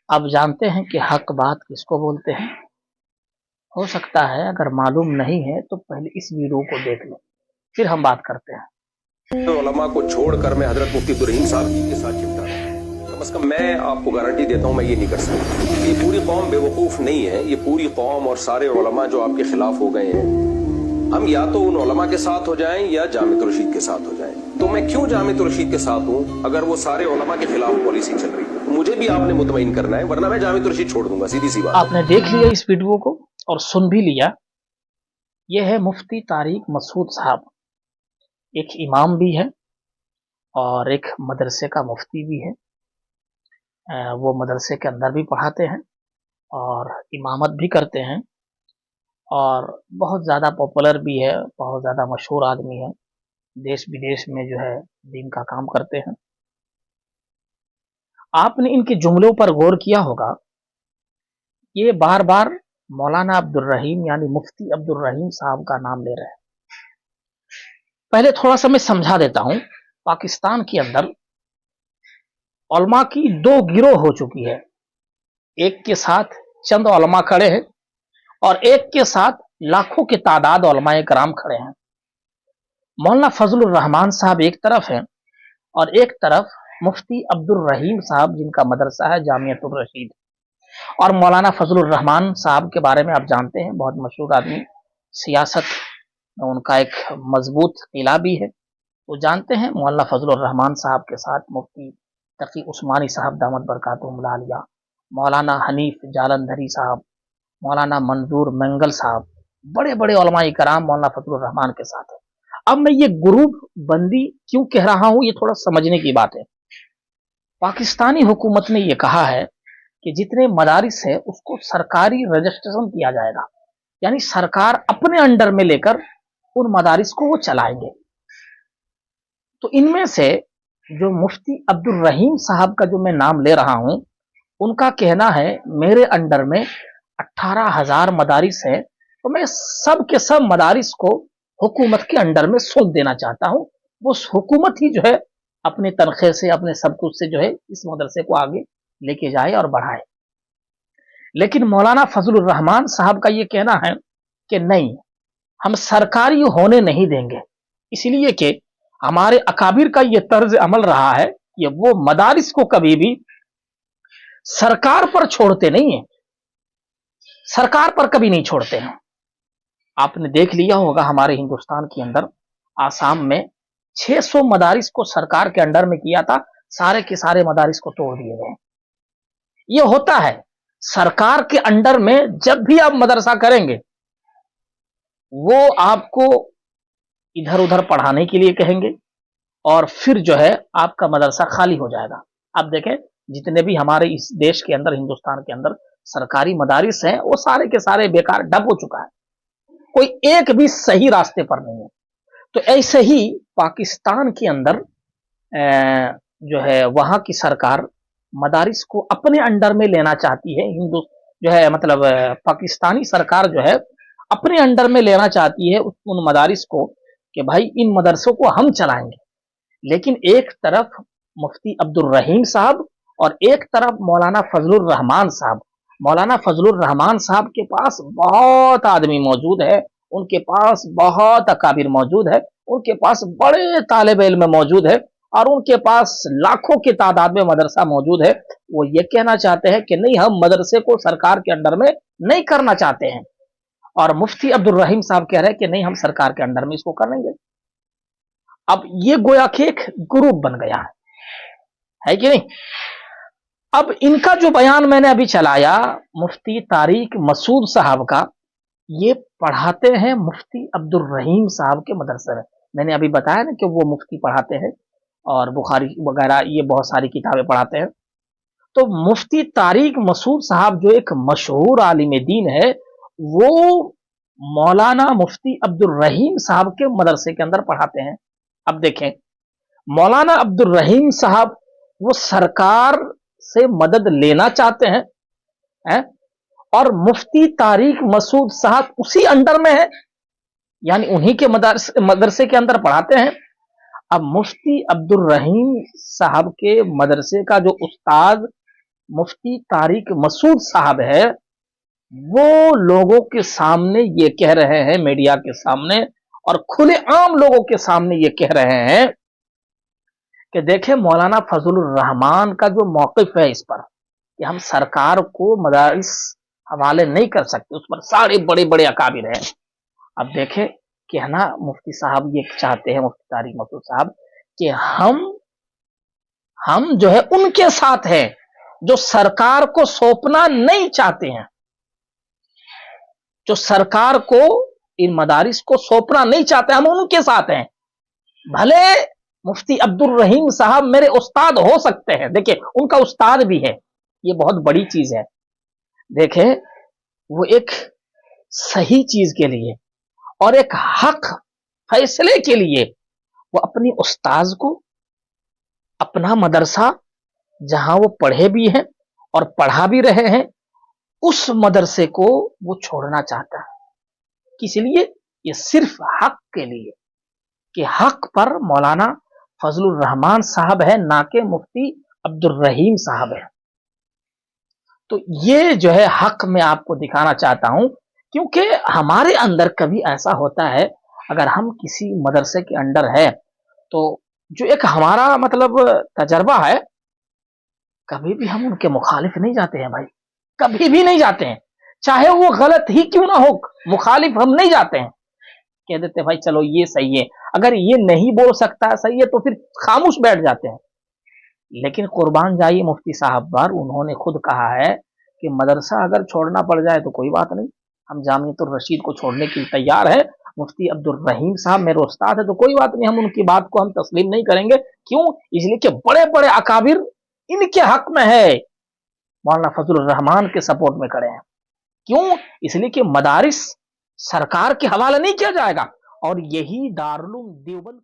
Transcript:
आप जानते हैं कि हक बात किसको बोलते हैं? हो सकता है अगर मालूम नहीं है तो पहले इस वीडियो को देख लो, फिर हम बात करते हैं। उलमा को छोड़कर मैं हजरत मुफ्ती अब्दुल साहब के साथ चिपटा रहा हूं। कम से कम मैं आपको गारंटी देता हूं मैं ये नहीं कर सकता। ये पूरी कौम बेवकूफ नहीं है, ये पूरी कौम और सारे उलमा जो आपके खिलाफ हो गए हैं, हम या तो उन उलमा के साथ हो जाएं या जामित रशीद के साथ हो जाएं। तो मैं क्यों जामित रशीद के साथ हूं अगर वो सारे उलमा के खिलाफ पॉलिसी चल रही है? तो मुझे भी आपने मुतमईन करना है, वरना मैं जामित रशीद छोड़ दूंगा, सीधी सी बात। आपने देख लिया इस वीडियो को और सुन भी लिया। यह है मुफ्ती तारिक मसूद साहब, एक इमाम भी है और एक मदरसे का मुफ्ती भी है। वो मदरसे के अंदर भी पढ़ाते हैं और इमामत भी करते हैं और बहुत ज़्यादा पॉपुलर भी है, बहुत ज़्यादा मशहूर आदमी है। देश विदेश में जो है दीन का काम करते हैं। आपने इनके जुमलों पर गौर किया होगा, ये बार बार मौलाना अब्दुल रहीम यानी मुफ्ती अब्दुल रहीम साहब का नाम ले रहे हैं। पहले थोड़ा सा मैं समझा देता हूं। पाकिस्तान के अंदर उलमा की दो गिरोह हो चुकी है। एक के साथ चंद उलमा खड़े हैं और एक के साथ लाखों की तादाद उलमाए कराम खड़े हैं। मौलाना फजलुर रहमान साहब एक तरफ हैं और एक तरफ मुफ्ती अब्दुल रहीम साहब, जिनका मदरसा है जामियतुर रशीद। और मौलाना फजलुर रहमान साहब के बारे में आप जानते हैं, बहुत मशहूर आदमी, सियासत में उनका एक मजबूत किला भी है। तो जानते हैं मौलाना फजलुर रहमान साहब के साथ मुफ्ती तकी उस्मानी साहब दामद बरकातुहुम आलिया, मौलाना हनीफ जालंधरी साहब, मौलाना मंजूर मंगल साहब, बड़े बड़े उलमाए कराम मौलाना फजलुर रहमान के साथ है। अब मैं ये ग्रुप बंदी क्यों कह रहा हूं, ये थोड़ा समझने की बात है। पाकिस्तानी हुकूमत ने यह कहा है कि जितने मदारिस है उसको सरकारी रजिस्ट्रेशन किया जाएगा, यानी सरकार अपने अंडर में लेकर उन मदारिस को वो चलाएंगे। तो इनमें से जो मुफ्ती अब्दुल रहीम साहब का जो मैं नाम ले रहा हूं, उनका कहना है मेरे अंडर में 18,000 मदारिस है, तो मैं सब के सब मदारिस को हुकूमत के अंडर में सौंप देना चाहता हूं। वो हुकूमत ही जो है अपने तनख्वाह से, अपने सब कुछ से जो है इस मदरसे को आगे लेके जाए और बढ़ाए। लेकिन मौलाना फजलुर रहमान साहब का ये कहना है कि नहीं, हम सरकारी होने नहीं देंगे, इसलिए कि हमारे अकाबिर का ये तर्ज अमल रहा है कि वो मदारिस को कभी भी सरकार पर छोड़ते नहीं है, सरकार पर कभी नहीं छोड़ते हैं। आपने देख लिया होगा हमारे हिंदुस्तान के अंदर आसाम में 600 मदारिस को सरकार के अंडर में किया था, सारे के सारे मदारिस को तोड़ दिए गए। ये होता है सरकार के अंडर में, जब भी आप मदरसा करेंगे वो आपको इधर उधर पढ़ाने के लिए कहेंगे और फिर जो है आपका मदरसा खाली हो जाएगा। आप देखें जितने भी हमारे इस देश के अंदर, हिंदुस्तान के अंदर सरकारी मदारिस हैं, वो सारे के सारे बेकार डब हो चुका है, कोई एक भी सही रास्ते पर नहीं है। तो ऐसे ही पाकिस्तान के अंदर जो है वहां की सरकार मदारिस को अपने अंडर में लेना चाहती है। हिंदू जो है मतलब पाकिस्तानी सरकार जो है अपने अंडर में लेना चाहती है उन मदारिस को कि भाई इन मदरसों को हम चलाएंगे। लेकिन एक तरफ मुफ्ती अब्दुल रहीम साहब और एक तरफ मौलाना फजलुर रहमान साहब। मौलाना फजलुर रहमान साहब के पास बहुत आदमी मौजूद है, उनके पास बहुत अकाबिर मौजूद है, उनके पास बड़े तालिब इल्म मौजूद है और उनके पास लाखों की तादाद में मदरसा मौजूद है। वो ये कहना चाहते हैं कि नहीं, हम मदरसे को सरकार के अंडर में नहीं करना चाहते हैं, और मुफ्ती अब्दुल रहीम साहब कह रहे हैं कि नहीं, हम सरकार के अंडर में इसको करेंगे। अब ये गोया कि एक ग्रुप बन गया है कि नहीं। अब इनका जो बयान मैंने अभी चलाया मुफ्ती तारिक मसूद साहब का, ये पढ़ाते हैं मुफ्ती अब्दुल रहीम साहब के मदरसे में। मैंने अभी बताया ना कि वो मुफ्ती पढ़ाते हैं और बुखारी वगैरह ये बहुत सारी किताबें पढ़ाते हैं। तो मुफ्ती तारिक मसूद साहब जो एक मशहूर आलिम दीन है, वो मौलाना मुफ्ती अब्दुल रहीम साहब के मदरसे के अंदर पढ़ाते हैं। अब देखें, मौलाना अब्दुल रहीम साहब वो सरकार से मदद लेना चाहते हैं, और मुफ्ती तारिक मसूद साहब उसी अंडर में है, यानी उन्हीं के मदरसे के अंदर पढ़ाते हैं। अब मुफ्ती अब्दुल रहीम साहब के मदरसे का जो उस्ताद मुफ्ती तारिक मसूद साहब है, वो लोगों के सामने ये कह रहे हैं, मीडिया के सामने और खुले आम लोगों के सामने ये कह रहे हैं कि देखें मौलाना फजलुर रहमान का जो मौक़िफ़ है इस पर कि हम सरकार को मदारिस हवाले नहीं कर सकते, उस पर सारे बड़े बड़े अकाबिर हैं। अब देखें कि है ना, मुफ्ती साहब ये चाहते हैं, मुफ्ती तारिक मसूद साहब, कि हम जो है उनके साथ हैं जो सरकार को सौंपना नहीं चाहते हैं, जो सरकार को इन मदारिस को सौंपना नहीं चाहते, हम उनके साथ हैं। भले मुफ्ती अब्दुल रहीम साहब मेरे उस्ताद हो सकते हैं, देखिए उनका उस्ताद भी है, ये बहुत बड़ी चीज है। देखें वो एक सही चीज के लिए और एक हक फैसले के लिए वो अपनी उस्ताद को, अपना मदरसा जहां वो पढ़े भी हैं और पढ़ा भी रहे हैं, उस मदरसे को वो छोड़ना चाहता है। किस लिए? ये सिर्फ हक के लिए कि हक पर मौलाना फजलुर रहमान साहब है, ना कि मुफ्ती अब्दुल रहीम साहब है। तो ये जो है हक मैं आपको दिखाना चाहता हूं, क्योंकि हमारे अंदर कभी ऐसा होता है, अगर हम किसी मदरसे के अंडर है तो जो एक हमारा मतलब तजर्बा है, कभी भी हम उनके मुखालिफ नहीं जाते हैं भाई, कभी भी नहीं जाते हैं, चाहे वो गलत ही क्यों ना हो, मुखालिफ हम नहीं जाते हैं। कह देते भाई चलो ये सही है, अगर ये नहीं बोल सकता है सही है तो फिर खामोश बैठ जाते हैं। लेकिन कुर्बान जाइए मुफ्ती साहब पर, उन्होंने खुद कहा है कि मदरसा अगर छोड़ना पड़ जाए तो कोई बात नहीं, हम जामियतुर रशीद को छोड़ने के लिए तैयार है। मुफ्ती अब्दुल रहीम साहब मेरे उस्ताद है तो कोई बात नहीं, हम उनकी बात को हम तस्लीम नहीं करेंगे। क्यों? इसलिए कि बड़े बड़े अकाबिर इनके हक में है, मौलाना फजलुर रहमान के सपोर्ट में खड़े हैं। क्यों? इसलिए कि मदारिस सरकार के हवाले नहीं किया जाएगा, और यही दारुल उलूम देवबंद